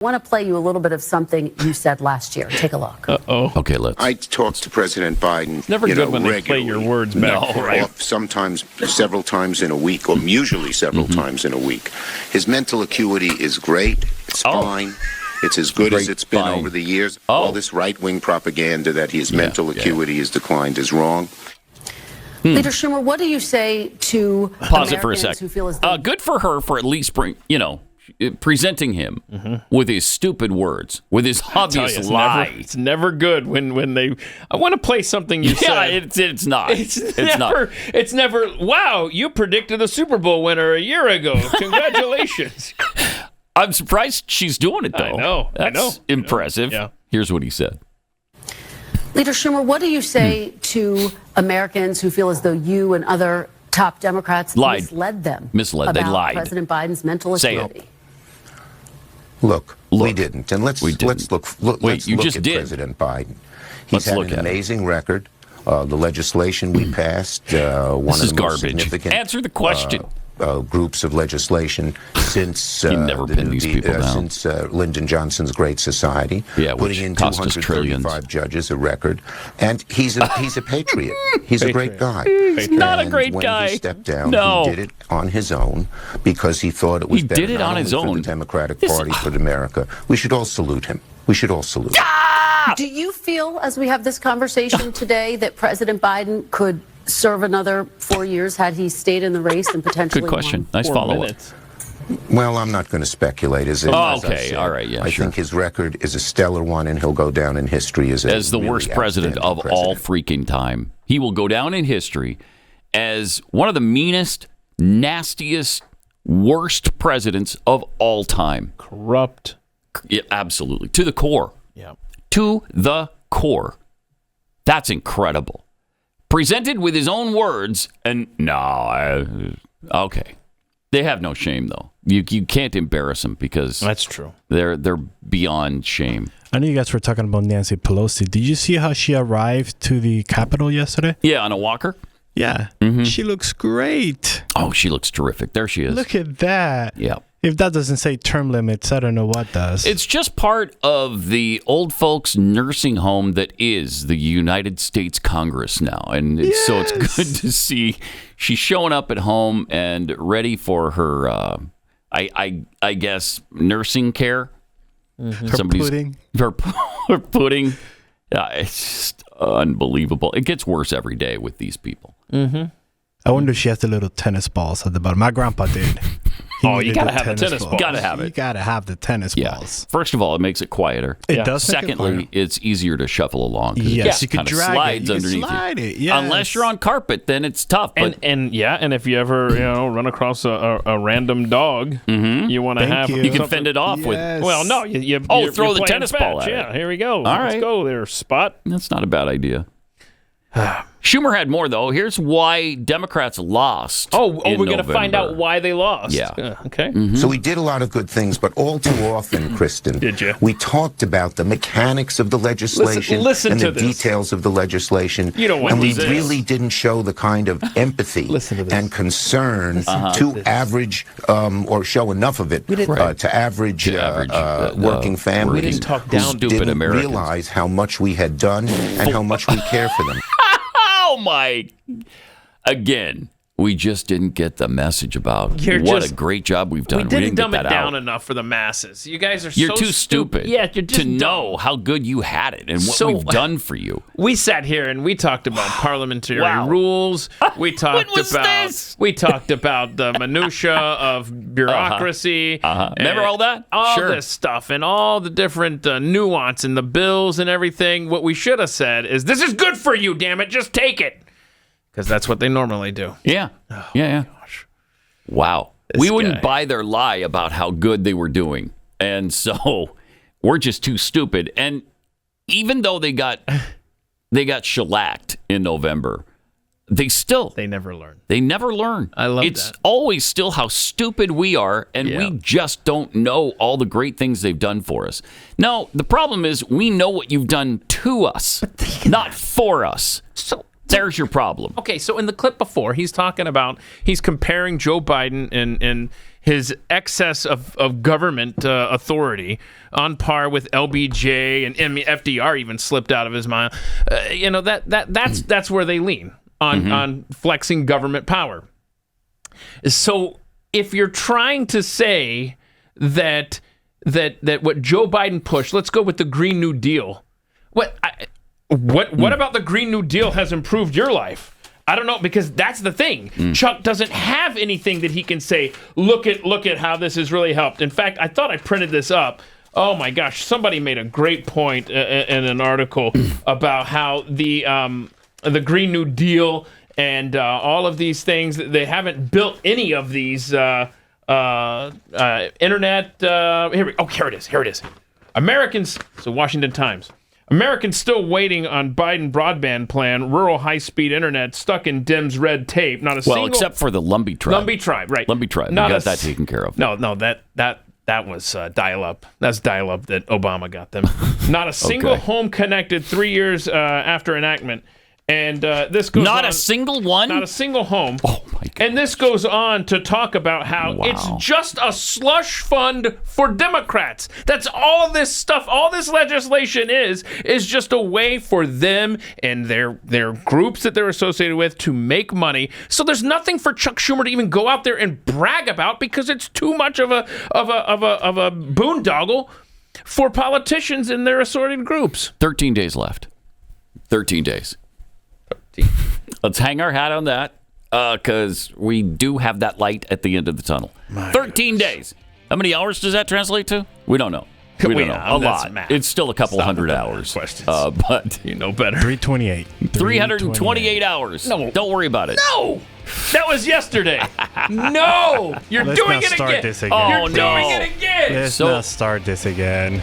I want to play you a little bit of something you said last year. Take a look. Uh-oh. Okay, let's. I talk to President Biden. Never good when they play regularly. your words back. No, right? Sometimes several times in a week, or usually several times in a week. His mental acuity is great. It's fine. It's as good as it's been over the years. All this right-wing propaganda that his mental acuity has declined is wrong. Leader Schumer, what do you say to Pause Americans it for a sec. who feel as though Good for her for at least presenting him with his stupid words, with his obvious lie. It's never good when they. I want to play something you said. It's not. It's never. Wow, you predicted a Super Bowl winner a year ago. Congratulations. I'm surprised she's doing it, though. I know. That's impressive. Yeah. Here's what he said. Leader Schumer, what do you say to Americans who feel as though you and other top Democrats misled them? Misled. They about lied. President Biden's mental Say acuity. it. Look, we didn't. And let's look just at did. President Biden. Let's He's had look an at it. amazing record. The legislation we passed, one This of is the most garbage. significant Answer the question. groups of legislation since never pinned these people down. since Lyndon Johnson's Great Society, Yeah, which putting in cost us trillions. 235 judges, a record. And he's a patriot. He's a great guy. He's not a And great when guy. he stepped down, No. he did it on his own because he thought it was He better did it not on his only for own. the Democratic Party, but America. We should all salute him. We should all salute him. Do you feel, as we have this conversation today, that President Biden could serve another 4 years had he stayed in the race and potentially Good question. won? Nice follow-up. Well, I'm not going to speculate. As I okay. said, All right. Yeah, I sure. think his record is a stellar one, and he'll go down in history as As the really worst president of outstanding all president. freaking time. He will go down in history as one of the meanest, nastiest, worst presidents of all time. Corrupt. Yeah, absolutely. To the core. Yeah. To the core. That's incredible. Presented with his own words, and okay. They have no shame, though. You can't embarrass them because That's true. they're beyond shame. I know you guys were talking about Nancy Pelosi. Did you see how she arrived to the Capitol yesterday? Yeah, on a walker. Yeah. She looks great. Oh, she looks terrific. There she is. Look at that. Yeah. If that doesn't say term limits, I don't know what does. It's just part of the old folks nursing home that is the United States Congress now. And so it's good to see she's showing up at home and ready for her, I guess, nursing care. her pudding. Her pudding. It's just unbelievable. It gets worse every day with these people. I wonder if she has the little tennis balls at the bottom. My grandpa did. Oh, you gotta have the tennis balls. Gotta have it. You gotta have the tennis balls. First of all, it makes it quieter. It does. make it Secondly, quieter. it's easier to shuffle along. 'Cause Yes, it you could kinda drag slides it. You underneath could slide you. it. Yes. Unless you're on carpet, then it's tough. But And if you ever run across a random dog, you want to Thank have you. you can fend it off with. Yes. Well, no, you're throw you're the playing tennis ball fetch. at it. Yeah, here we go. All Let's right. go there, Spot. That's not a bad idea. Schumer had more, though. Here's why Democrats lost. We're going to November. find out why they lost. Yeah. Okay. So we did a lot of good things, but all too often, Kristen, Did you? we talked about the mechanics of the legislation Listen and to the this. details of the legislation. You don't want and we this. really didn't show the kind of empathy Listen to this. and concern to average, or show enough of it to average, working families. We didn't talk who down stupid didn't Americans. realize how much we had done and how much we care for them. Oh, my. Again, we just didn't get the message about what a great job we've done. We didn't dumb get it that down out. enough for the masses. You guys are You're so too stupid Yeah, you're just to know how good you had it and what So- we've done for you. We sat here and we talked about parliamentary Wow. rules. We talked was about this? we talked about the minutia of bureaucracy. Remember all that? All Sure. this stuff and all the different nuance in the bills and everything. What we should have said is, "This is good for you, damn it! Just take it," because that's what they normally do. Yeah. Yeah. Gosh. Wow. This We wouldn't guy. buy their lie about how good they were doing. And so we're just too stupid. And even though they got shellacked in November, they never learn. They never learn. I love it's that. always still how stupid we are, and we just don't know all the great things they've done for us. No, the problem is we know what you've done to us, not for us. So There's your problem. Okay, so in the clip before, he's comparing Joe Biden and his excess of government authority on par with LBJ and FDR even slipped out of his mind. That's where they lean on flexing government power. So if you're trying to say that what Joe Biden pushed, let's go with the Green New Deal. What about the Green New Deal has improved your life? I don't know, because that's the thing. Chuck doesn't have anything that he can say, look at how this has really helped. In fact, I thought I printed this up. Oh my gosh, somebody made a great point in an article about how the Green New Deal and all of these things, they haven't built any of these internet. Here it is. Americans, so Washington Times. Americans still waiting on Biden broadband plan, rural high-speed internet stuck in Dems red tape. Not a single... Well, except for the Lumbee tribe. Lumbee tribe, right. Lumbee tribe. We got that taken care of. No, that was dial-up. That's dial-up that Obama got them. Not a single home connected 3 years after enactment. And this goes Not on, a single one? Not a single home. Oh, my God. And this goes on to talk about how it's just a slush fund for Democrats. That's all this stuff, all this legislation is just a way for them and their groups that they're associated with to make money. So there's nothing for Chuck Schumer to even go out there and brag about because it's too much of a boondoggle for politicians and their assorted groups. 13 days left. 13 days. Let's hang our hat on that because we do have that light at the end of the tunnel. 13 days. How many hours does that translate to? We don't know. We don't know. A lot. Math. It's still a couple hundred hours. But you know better. 328. 328 hours. No. Don't worry about it. No! That was yesterday. No! You're Let's doing not it start again. this again. Oh, You're doing no. it again. Let's not start this again.